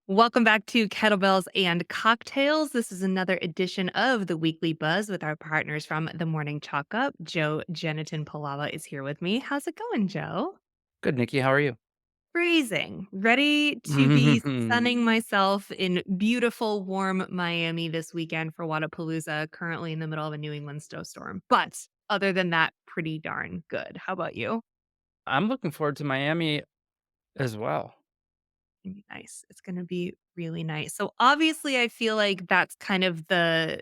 Welcome back to Kettlebells and Cocktails. This is another edition of the Weekly Buzz with our partners from the Morning Chalkup. Joe Jenitin Palava is here with me. How's it going, Joe? Good, Nikki. How are you? Freezing. Ready to be sunning myself in beautiful, warm Miami this weekend for Wodapalooza, currently in the middle of a New England snowstorm. But other than that, pretty darn good. How about you? I'm looking forward to Miami as well. Gonna be nice. It's gonna be really nice. So obviously I feel like that's kind of the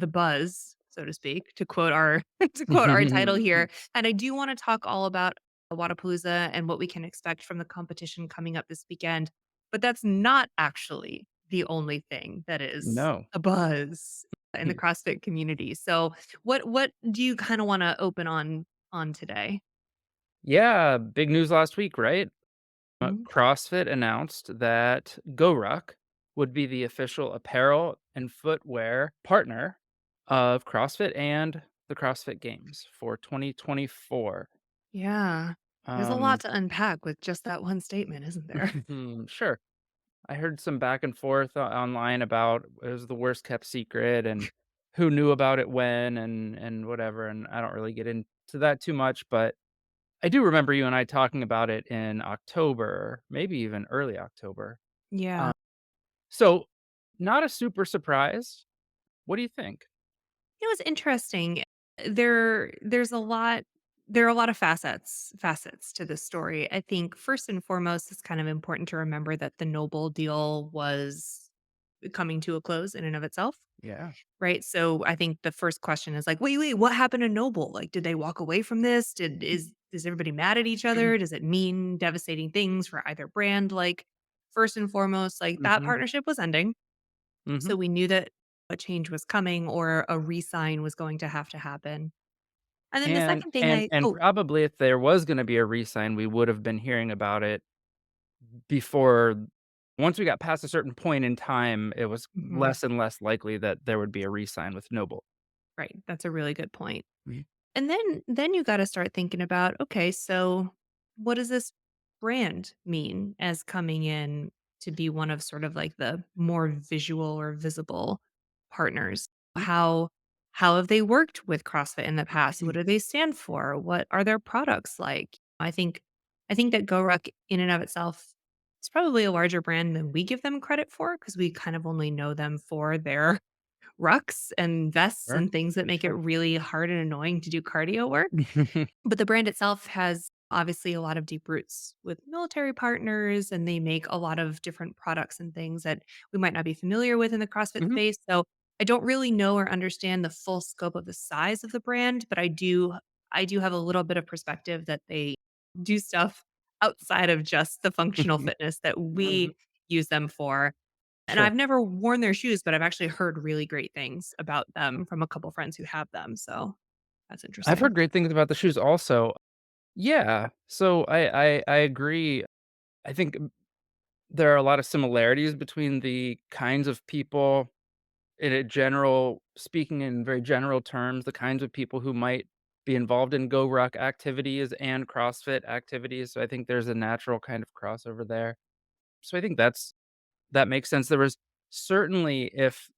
buzz, so to speak, to quote our to quote our title here. And I do want to talk all about Wodapalooza and what we can expect from the competition coming up this weekend. But that's not actually the only thing that is No. a buzz in the CrossFit community. So what do you kind of want to open on today? Yeah, big news last week, right? Mhm. CrossFit announced that GoRuck would be the official apparel and footwear partner of CrossFit and the CrossFit Games for 2024. Yeah. There's a lot Um, to unpack with just that one statement, isn't there? sure. I heard some back and forth online about it was the worst kept secret and who knew about it when and whatever. And I don't really get into that too much, but I do remember you and I talking about it in October, maybe even early October. Yeah. Uh, so not a super surprise. What do you think? It was interesting. There's a lot there are a lot of facets to this story. I think first and foremost, it's kind of important to remember that the Noble deal was coming to a close in and of itself, Yeah. right? So I think the first question is like, wait, what happened to Noble? Like, did they walk away from this? Is everybody mad at each other? Does it mean devastating things for either brand? Like, first and foremost, like that hmm partnership was ending. hmm So we knew that a change was coming or a re-sign was going to have to happen. And then the And second thing and I and oh, probably if there was going to be a resign, we would have been hearing about it before. Once we got past a certain point in time, it was mhm, less and less likely that there would be a resign with Noble. right, that's a really good point. Mhm. And then you gotta start thinking about, okay, so what does this brand mean as coming in to be one of sort of like the more visual or visible partners? How have they worked with CrossFit in the past? What do they stand for? What are their products like? I think that GoRuck in and of itself is probably a larger brand than we give them credit for because we kind of only know them for their rucks and vests Sure. and things that make it Sure. really hard and annoying to do cardio work. But the brand itself has obviously a lot of deep roots with military partners, and they make a lot of different products and things that we might not be familiar with in the CrossFit Mhm. space. So I don't really know or understand the full scope of the size of the brand, but I do have a little bit of perspective that they do stuff outside of just the functional fitness that we use them for. And Sure. I've never worn their shoes, but I've actually heard really great things about them from a couple friends who have them, so that's I've interesting. heard great things about the shoes also. Yeah. So I agree. I think there are a lot of similarities between the kinds of people in a general speaking in very general terms, the kinds of people who might be involved in Go Ruck activities and CrossFit activities. So I think there's a natural kind of crossover there. So I think that makes sense. There was certainly if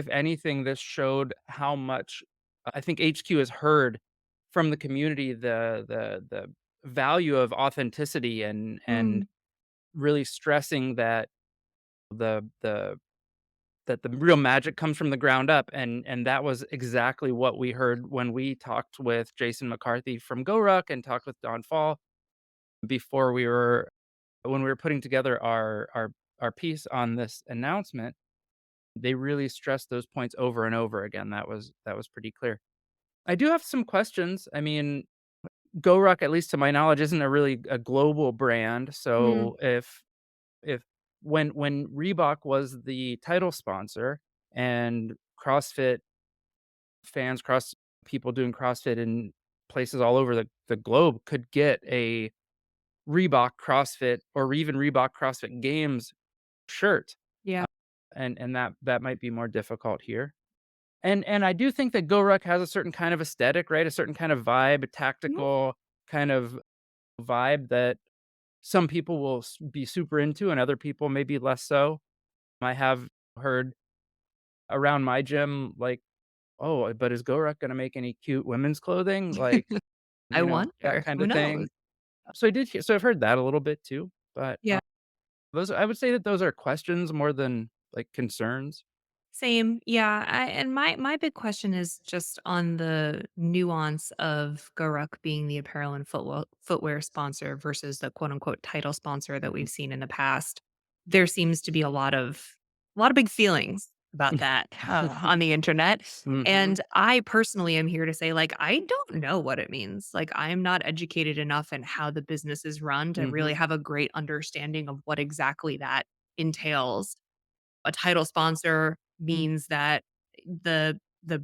anything, this showed how much I think HQ has heard from the community the value of authenticity and Mm, really stressing that the that the real magic comes from the ground up, and that was exactly what we heard when we talked with Jason McCarthy from GoRuck and talked with Don Fall before we were when we were putting together our piece on this announcement. They really stressed those points over and over again. That was pretty clear. I do have some questions. I mean, GoRuck, at least to my knowledge, isn't a global brand. mm, So if when Reebok was the title sponsor and CrossFit fans, cross people doing CrossFit in places all over the globe could get a Reebok CrossFit or even Reebok CrossFit Games shirt, yeah, and that might be more difficult here. And I do think that GoRuck has a certain kind of aesthetic, right? A certain kind of vibe, a mhm, tactical kind of vibe that some people will be super into and other people maybe less so. I have heard around my gym, like, "Oh, but is GoRuck gonna make any cute women's clothing?" Like, I that wonder. kinda Who knows? thing. So I've heard that a little bit too, but, Yeah. those I would say that those are questions more than, like, concerns. Same. Yeah. And my big question is just on the nuance of GoRuck being the apparel and footwear sponsor versus the quote unquote title sponsor that we've seen in the past. There seems to be a lot of big feelings about that on the internet. Mhm, And I personally am here to say, like, I don't know what it means. Like, I'm not educated enough in how the business is run to really mhm, have a great understanding of what exactly that entails. A title sponsor mm, means that the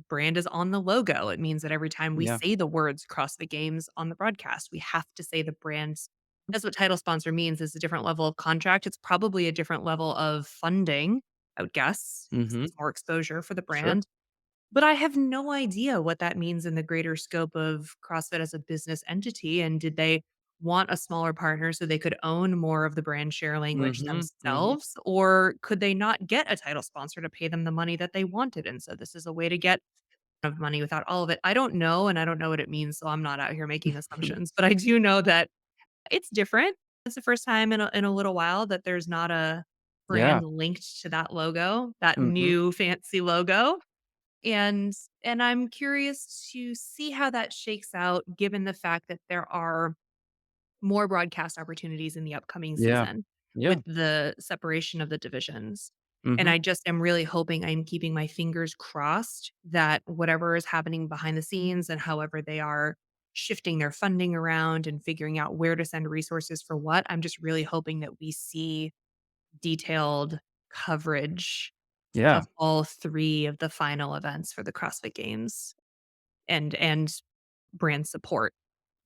brand is on the logo. It means that every time we yeah, say the words CrossFit Games on the broadcast, we have to say the brand's that's what title sponsor means is a different level of contract. It's probably a different level of funding, I would guess, 'cause mhm, it's more exposure for the sure, brand. But I have no idea what that means in the greater scope of CrossFit as a business entity, and did they want a smaller partner so they could own more of the brand share language mhm, mhm, themselves, or could they not get a title sponsor to pay them the money that they wanted, and so this is a way to get of money without all of it? I don't know, and I don't know what it means, so I'm not out here making assumptions, but I do know that it's different. It's the first time in a little while that there's not a yeah, brand linked to that logo, that mhm, new fancy logo. And and I'm curious to see how that shakes out given the fact that there are more broadcast opportunities in the upcoming yeah, season with yeah, the separation of the divisions. And mhm, I just am really hoping I'm keeping my fingers crossed that whatever is happening behind the scenes and however they are shifting their funding around and figuring out where to send resources for what, I'm just really hoping that we see detailed coverage yeah. of all 3 of the final events for the CrossFit Games and brand support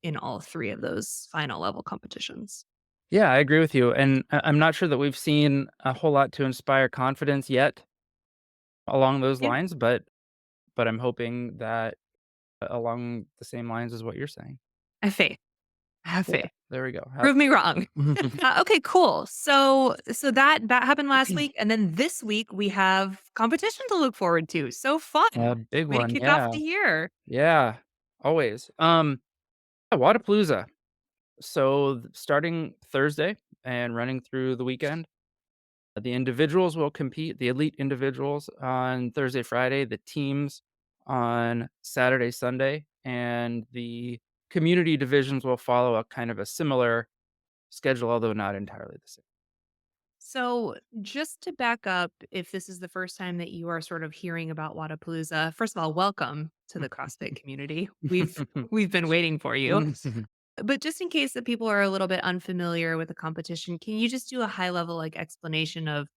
in all 3 of those final level competitions. Yeah, I agree with you, and I'm not sure that we've seen a whole lot to inspire confidence yet along those Yeah, lines, but I'm hoping that along the same lines as what you're saying. I have faith. I have Yeah, faith. there we go. Prove me wrong. Okay, cool. So that happened last week, and then this week we have competition to look forward to. So A fun. big Way to one, kick off yeah, the year. yeah, always. Yeah, Wodapalooza. So, starting Thursday and running through the weekend, the individuals will compete, the elite individuals on Thursday, Friday, the teams on Saturday, Sunday, and the community divisions will follow a kind of a similar schedule, although not entirely the same. So, just to back up, if this is the first time that you are sort of hearing about Wodapalooza, first of all, welcome to the CrossFit community. We've been waiting for you. But just in case that people are a little bit unfamiliar with the competition, can you just do a high level like explanation of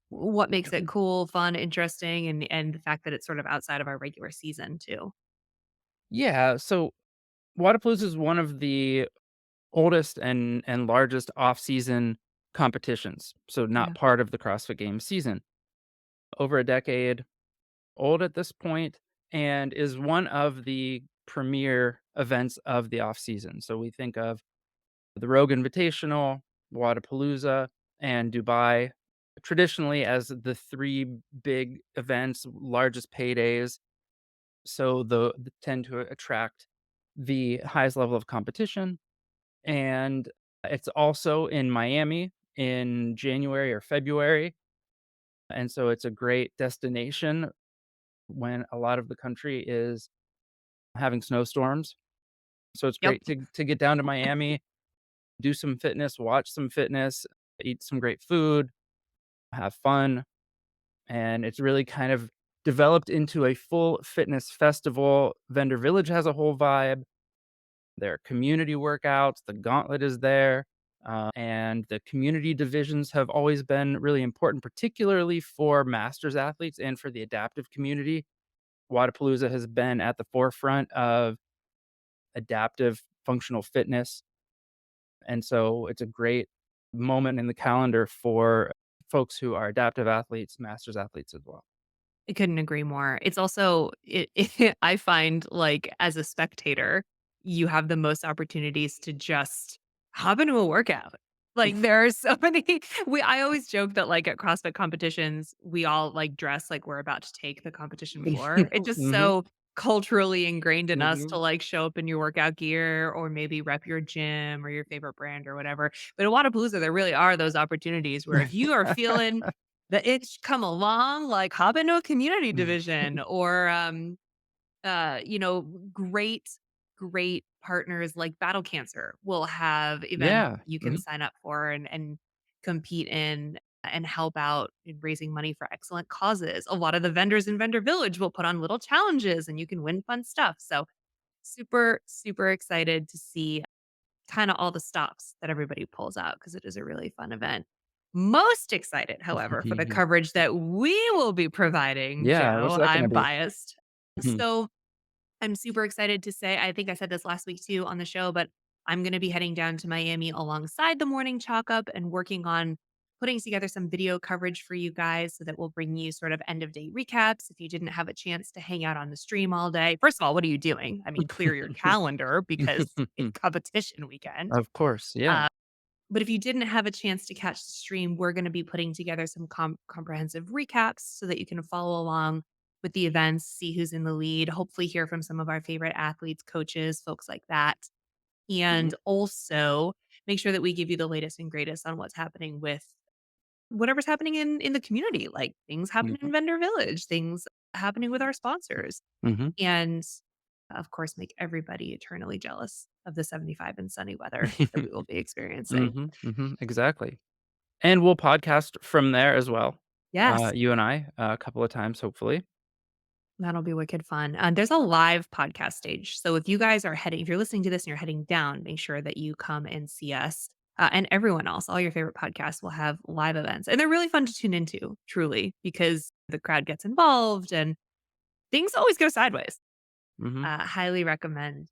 what makes it cool, fun, interesting, and the fact that it's sort of outside of our regular season too? Yeah, so Wodapalooza is one of the oldest and largest off-season competitions, so not Yeah. part of the CrossFit Games season. Over a decade old at this point and is one of the premier events of the off season. So we think of the Rogue Invitational, Wadapalooza, and Dubai traditionally as the three big events, largest paydays. So the tend to attract the highest level of competition. And it's also in Miami in January or February. And so it's a great destination when a lot of the country is having snowstorms. So it's Yep. great to get down to Miami, do some fitness, watch some fitness, eat some great food, have fun, and it's really kind of developed into a full fitness festival. Vendor Village has a whole vibe. There are community workouts, the gauntlet is there, and the community divisions have always been really important, particularly for masters athletes and for the adaptive community. Wadapalooza has been at the forefront of adaptive functional fitness. And so it's a great moment in the calendar for folks who are adaptive athletes, masters athletes as well. I couldn't agree more. It's also I find, like, as a spectator, you have the most opportunities to just hop into a workout. Like, there are so many I always joke that, like, at CrossFit competitions, we all, like, dress like we're about to take the competition floor. It's just Mhm, so culturally ingrained in us to, mhm. like, show up in your workout gear or maybe rep your gym or your favorite brand or whatever. But at Wodapalooza, there really are those opportunities where if you are feeling the itch come along, like, hop into a community division or, you know, great partners like Battle Cancer will have events Yeah, you can mhm. sign up for and compete in and help out in raising money for excellent causes. A lot of the vendors in Vendor Village will put on little challenges and you can win fun stuff. So super, super excited to see kind of all the stops that everybody pulls out because it is a really fun event. Most excited, however, for the coverage that we will be providing, Yeah, what's Joe. that gonna I'm be? biased. Mhm, So I'm super excited to say, I think I said this last week too on the show, but I'm going to be heading down to Miami alongside the Morning Chalkup and working on putting together some video coverage for you guys so that we'll bring you sort of end of day recaps if you didn't have a chance to hang out on the stream all day. First of all, what are you doing? I mean, clear your calendar because it's competition weekend. Of course, yeah. Uh, but if you didn't have a chance to catch the stream, we're going to be putting together some comprehensive recaps so that you can follow along with the events, see who's in the lead, hopefully hear from some of our favorite athletes, coaches, folks like that. Mhm, And also make sure that we give you the latest and greatest on what's happening with whatever's happening in the community, like things happening mhm, in Vendor Village, things happening with our sponsors, mhm. and of course make everybody eternally jealous of the 75 and sunny weather that we will be experiencing. Mhm, mhm, exactly. And we'll podcast from there as well, Yes. you and I, a couple of times, hopefully. That'll be wicked fun. There's a live podcast stage. So if you guys are heading, if you're listening to this and you're heading down, make sure that you come and see us. And everyone else, all your favorite podcasts will have live events. And they're really fun to tune into, truly, because the crowd gets involved and things always go sideways. Mhm, Highly recommend.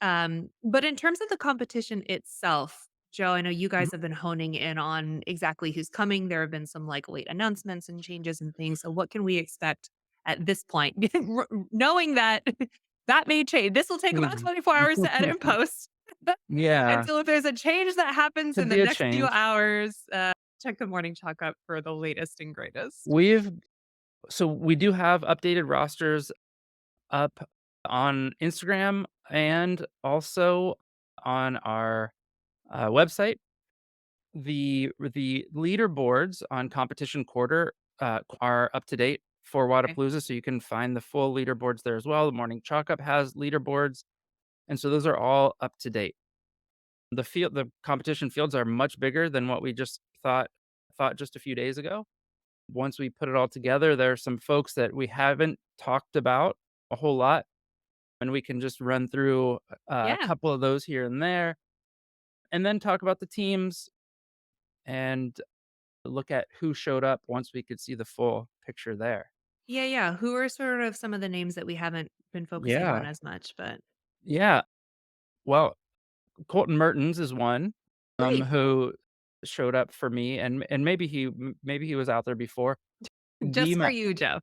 But in terms of the competition itself, Joe, I know you mhm, guys have been honing in on exactly who's coming. There have been some like late announcements and changes and things. So what can we expect at this point? Knowing that that may change. This will take about mhm. 24 hours to edit and post. And Yeah, so if there's a change that happens in could the be a next few change. hours, check the morning chalk up for the latest and greatest. We've so we do have updated rosters up on Instagram and also on our, website. The leaderboards on Competition Quarter, are up to date for Okay. Wodapalooza, so you can find the full leaderboards there as well. The Morning Chalkup has leaderboards, and so those are all up to date. The competition fields are much bigger than what we just thought just a few days ago. Once we put it all together, there are some folks that we haven't talked about a whole lot, and we can just run through a Yeah. couple of those here and there, and then talk about the teams and look at who showed up once we could see the full picture there. Yeah. Yeah. Who are sort of some of the names that we haven't been focusing on Yeah. as much, but Yeah. Well, Colton Mertens is one, great. who showed up for me, and maybe he was out there before. Just for Gima you, Joe.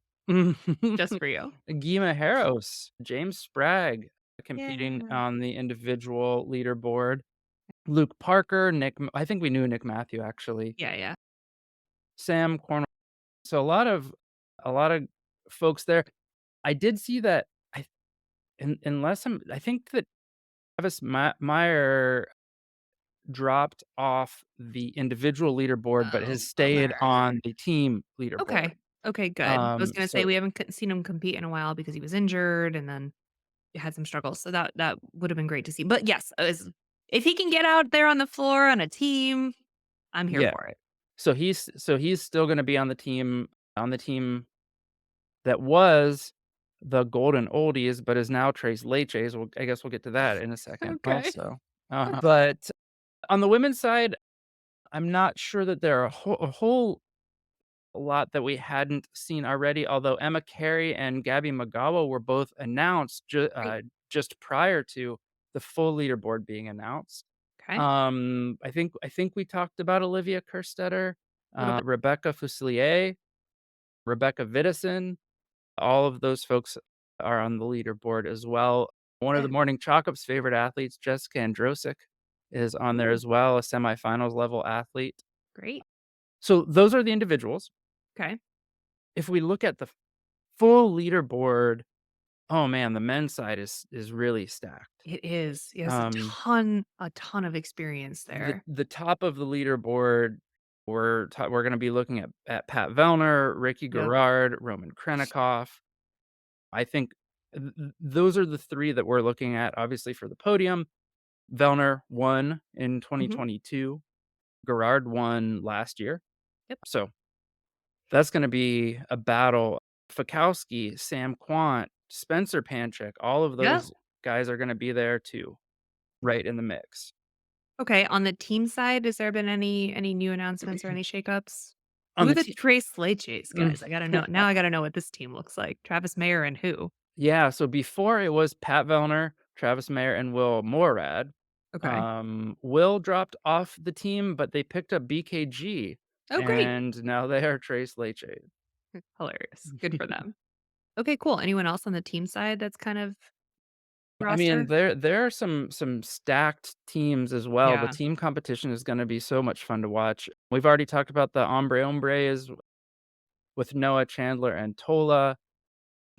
Just for you. Gima Harros, James Spragg competing Yeah. on the individual leaderboard. Luke Parker, I think we knew Nick Matthew actually. Yeah, yeah. Sam Cornwell. So a lot of folks there. I did see that I think that Travis Meyer dropped off the individual leaderboard, but Oh, has stayed bummer. on the team leaderboard. Okay. Okay, good. I was gonna say So we haven't seen him compete in a while because he was injured and then he had some struggles. So that would have been great to see. But yes, if he can get out there on the floor on a team, I'm here yeah, for it. he's still gonna be on the team that was the Golden Oldies, but is now Trace Leches. I guess we'll get to that in a second Okay. also. But on the women's side, I'm not sure that there are a whole lot that we hadn't seen already, although Emma Carey and Gabby Magawa were both announced Great. just prior to the full leaderboard being announced. Okay. I think we talked about Olivia Kerstetter, A little bit. Rebecca Fusilier, Rebecca Vidison. All of those folks are on the leaderboard as well. One of Yeah. the Morning Chalkup's favorite athletes, Jessica Androsik, is on there Ooh, as well, a semifinals level athlete. great. So those are the individuals. Okay. If we look at the full leaderboard, oh man, the men's side is really stacked. It is. He has Um, a ton of experience there. the top of the leaderboard, we're gonna be looking at Pat Vellner, Ricky Yep. Garrard, Roman Krennikov. I think those are the 3 that we're looking at, obviously, for the podium. Vellner won in Mhm. 2022. Garrard won last year. Yep. So that's gonna be a battle. Fikowski, Sam Quant, Spencer Panchik, all of Yep. those guys are gonna be there too, right in the mix. Okay, on the team side, has there been any new announcements or any shakeups? On Who are the the team, Trace Leches guys? I gotta know now I gotta know what this team looks like. Travis Mayer and who? yeah, so before it was Pat Vellner, Travis Mayer, and Will Morad. Okay. Will dropped off the team, but they picked up BKG, Oh, great. and now they are Trace Leche. Hilarious. Good for them. Okay, cool. Anyone else on the team side that's kind of I mean, roster? there are some stacked teams as well. The Yeah. team competition is gonna be so much fun to watch. We've already talked about the Hombre Hombres with Noah, Chandler, and Tola.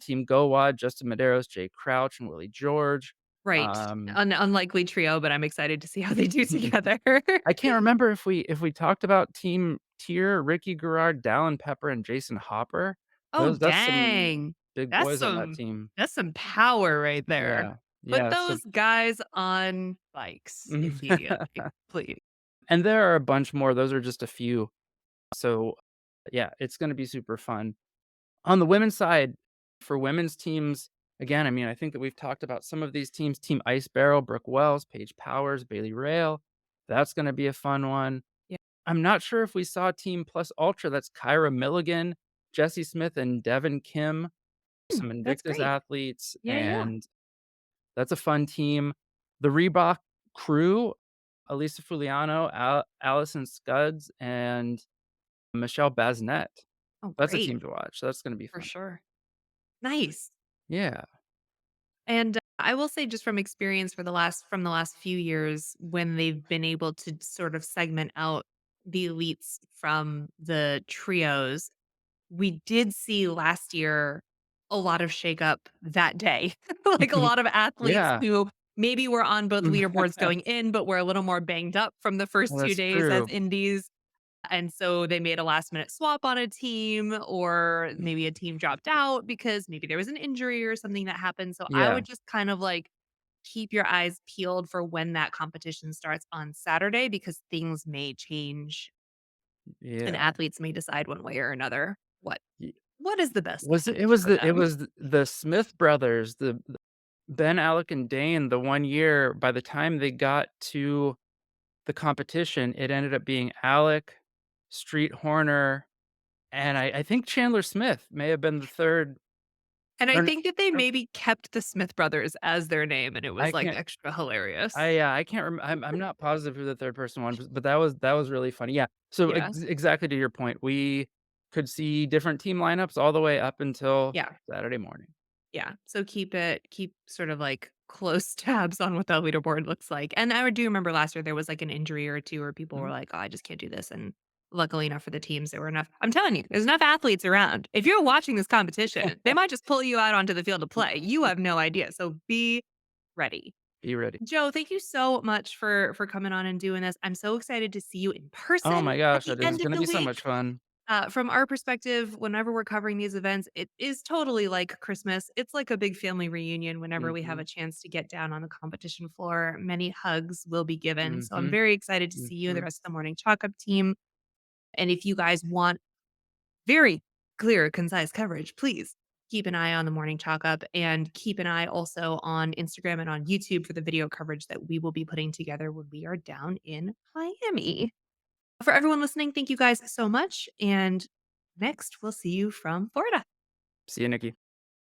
Team GoWad, Justin Medeiros, Jay Crouch, and Willie George. Right. Um, Unlikely trio, but I'm excited to see how they do together. I can't remember if we talked about Team Tier, Ricky Garrard, Dallin Pepper, and Jason Hopper. Oh, That's some dang. big That's boys on that some team. that's some power right there. Yeah, Put yeah, so those guys on bikes immediately, please. and there are a bunch more, those are just a few. So, yeah, it's gonna be super fun. On the women's side, for women's teams, again, I mean, I think that we've talked about some of these teams, Team Ice Barrel, Brooke Wells, Paige Powers, Bailey Rail. That's gonna be a fun one. Yeah. I'm not sure if we saw Team Plus Ultra, that's Kyra Milligan, Jesse Smith, and Devin Kim, some That's Invictus great. athletes, Yeah, yeah. and that's a fun team. The Reebok crew, Elisa Fuliano, Allison Scuds, and Michelle Baznet. Oh, That's a great. team to watch. That's gonna be For fun. sure. Nice. Yeah. And I will say just from experience from the last few years when they've been able to sort of segment out the elites from the trios, we did see last year a lot of shakeup that day. Like a lot of athletes Yeah. who maybe were on both leaderboards going in, but were a little more banged up from the first Well, 2 that's days as true. indies. And so they made a last minute swap on a team, or maybe a team dropped out because maybe there was an injury or something that happened. So I Yeah. would just kind of like keep your eyes peeled for when that competition starts on Saturday because things may change and Yeah. athletes may decide one way or another Ye what is the best Was it approach was for the it them. was the Smith brothers, the Ben, Alec, and Dane, the one year, by the time they got to the competition, it ended up being Alec, Street Horner, and I think Chandler Smith may have been the 3rd, And I or n think that they or maybe kept the Smith brothers as their name and it I was like can't extra hilarious. I can't I'm not positive who the 3rd person was, but that was really funny, yeah. So Yeah. exactly to your point, we could see different team lineups all the way up until Yeah. Saturday morning. Yeah. So keep sort of like close tabs on what that leaderboard looks like. And I do remember last year there was like an injury or two where people were Mhm. like, "Oh, I just can't do this." And luckily enough for the teams, there were enough. I'm telling you, there's enough athletes around. If you're watching this competition, they might just pull you out onto the field to play. You have no idea. So be ready. Be ready. Joe, thank you so much for coming on and doing this. I'm so excited to see you in Oh person my at gosh, the that is end of gonna the be so week. much fun. From our perspective, whenever we're covering these events, it is totally like Christmas. It's like a big family reunion whenever we have a Mhm, chance to get down on the competition floor. Many hugs will be given. So I'm mhm, very excited to see you and the mhm. rest of the Morning Chalkup team. And if you guys want very clear, concise coverage, please keep an eye on the Morning Chalkup and keep an eye also on Instagram and on YouTube for the video coverage that we will be putting together when we are down in Miami. For everyone listening, thank you guys so much. And next, we'll see you from Florida. See you, Nikki.